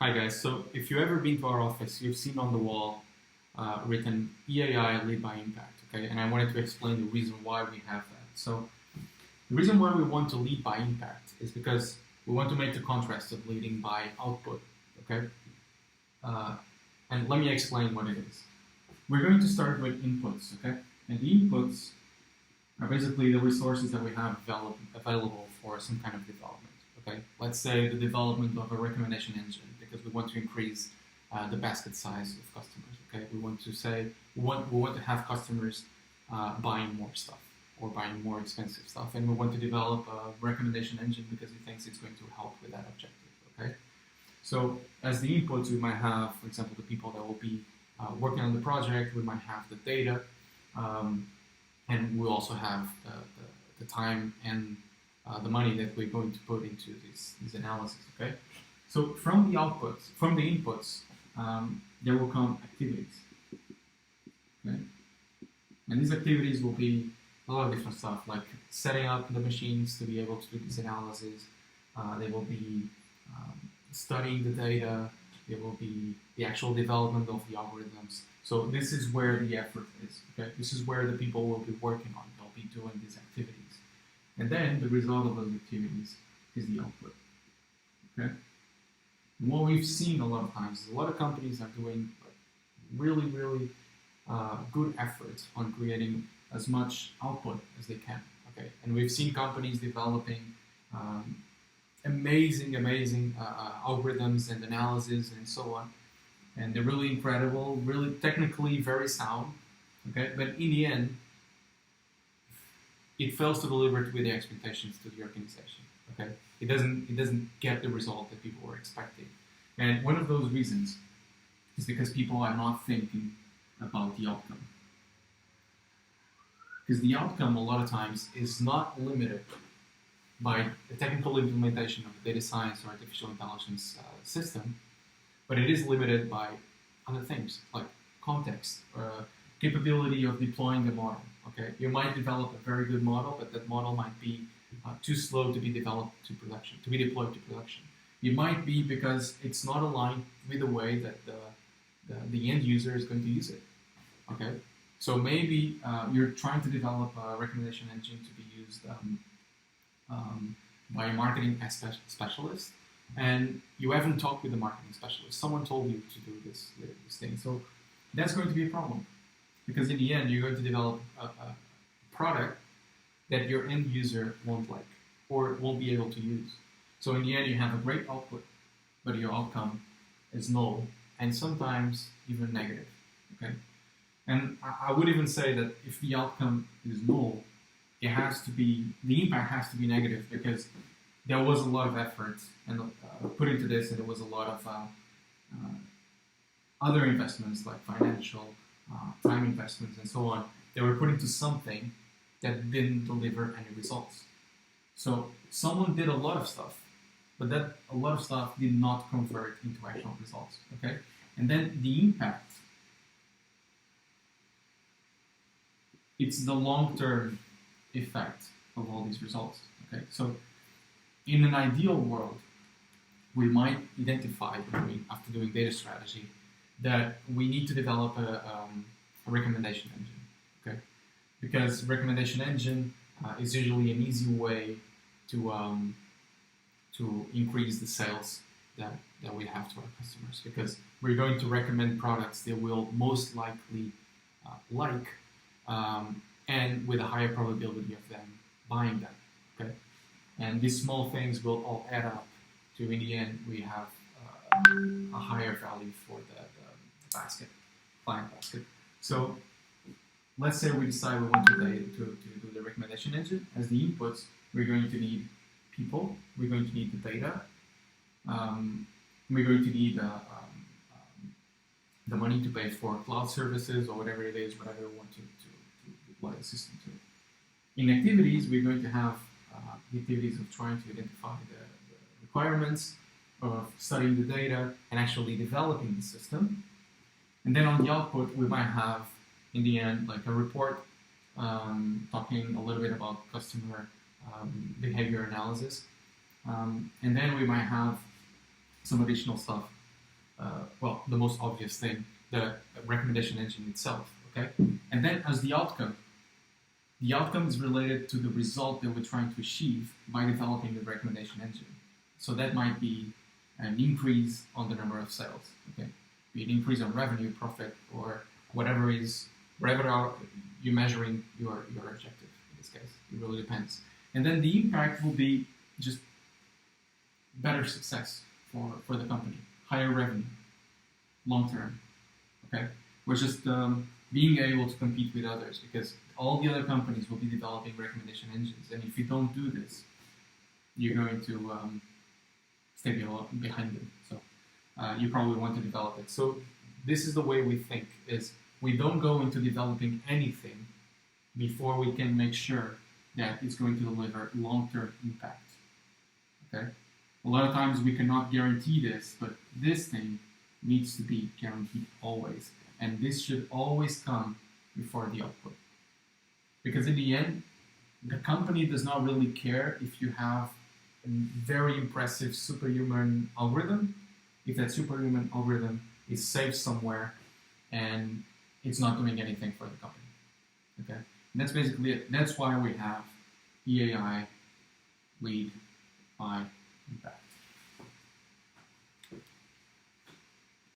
Hi guys, so if you've ever been to our office, you've seen on the wall written EAI Lead by Impact, okay? And I wanted to explain the reason why we have that. So the reason why we want to lead by impact is because we want to make the contrast of leading by output, okay? Uh, and let me explain what it is. We're going to start with inputs, okay? And the inputs are basically the resources that we have available for some kind of development, okay? Let's say the development of a recommendation engine because we want to increase the basket size of customers, okay? We want to say, we want to have customers buying more stuff or buying more expensive stuff, and we want to develop a recommendation engine because he thinks it's going to help with that objective, okay? So as the inputs, we might have, for example, the people that will be working on the project, we might have the data, and we also have the time and the money that we're going to put into these analysis, okay? So from the outputs, from the inputs, there will come activities, okay? And these activities will be a lot of different stuff, like setting up the machines to be able to do this analysis. They will be studying the data. There will be the actual development of the algorithms. So this is where the effort is, okay? This is where the people will be working on. They'll be doing these activities. And then the result of those activities is the output, okay? And what we've seen a lot of times is a lot of companies are doing really, really good efforts on creating as much output as they can, okay? And we've seen companies developing amazing algorithms and analysis and so on. And they're really incredible, really technically very sound, okay? But in the end, it fails to deliver to the expectations to the organization, okay? It doesn't get the result that people were expecting. And one of those reasons is because people are not thinking about the outcome. Because the outcome, a lot of times, is not limited by the technical implementation of a data science or artificial intelligence system, but it is limited by other things, like context, capability of deploying the model, okay? You might develop a very good model, but that model might be too slow to be developed to production, to be deployed to production. It might be because it's not aligned with the way that the end user is going to use it, okay? So maybe you're trying to develop a recommendation engine to be used by a marketing specialist, and you haven't talked with the marketing specialist. Someone told you to do this thing. So that's going to be a problem, because in the end, you're going to develop a product that your end user won't like or won't be able to use. So in the end, you have a great output, but your outcome is null and sometimes even negative, okay? And I would even say that if the outcome is null, the impact has to be negative, because there was a lot of effort and put into this, and there was a lot of other investments like financial, time investments, and so on. They were put into something that didn't deliver any results. So someone did a lot of stuff, but that a lot of stuff did not convert into actual results. Okay, and then the impact. It's the long-term effect of all these results. Okay, so in an ideal world, we might identify, after doing data strategy, that we need to develop a recommendation engine. Okay, because recommendation engine is usually an easy way to increase the sales that we have to our customers, because we're going to recommend products they will most likely like. And with a higher probability of them buying them, okay? And these small things will all add up to, in the end, we have a higher value for the client basket. So let's say we decide we want to do the recommendation engine. As the inputs, we're going to need people, we're going to need the data, we're going to need the money to pay for cloud services or whatever it is, whatever we want to deploy the system to. In activities, we're going to have the activities of trying to identify the requirements, of studying the data, and actually developing the system. And then on the output, we might have, in the end, like a report talking a little bit about customer behavior analysis. And then we might have some additional stuff well, the most obvious thing, the recommendation engine itself, okay? And then as the outcome is related to the result that we're trying to achieve by developing the recommendation engine. So that might be an increase on the number of sales, okay? Be an increase on revenue, profit, or whatever you're measuring your objective in this case. It really depends. And then the impact will be just better success for the company, higher revenue, long term, okay? We're just being able to compete with others because all the other companies will be developing recommendation engines. And if you don't do this, you're going to stay behind them. So you probably want to develop it. So this is the way we think, is we don't go into developing anything before we can make sure that it's going to deliver long-term impact, okay? A lot of times we cannot guarantee this, but this thing needs to be guaranteed always. And this should always come before the output. Because in the end, the company does not really care if you have a very impressive superhuman algorithm, if that superhuman algorithm is safe somewhere and it's not doing anything for the company. Okay? And that's basically it. That's why we have EAI lead by impact.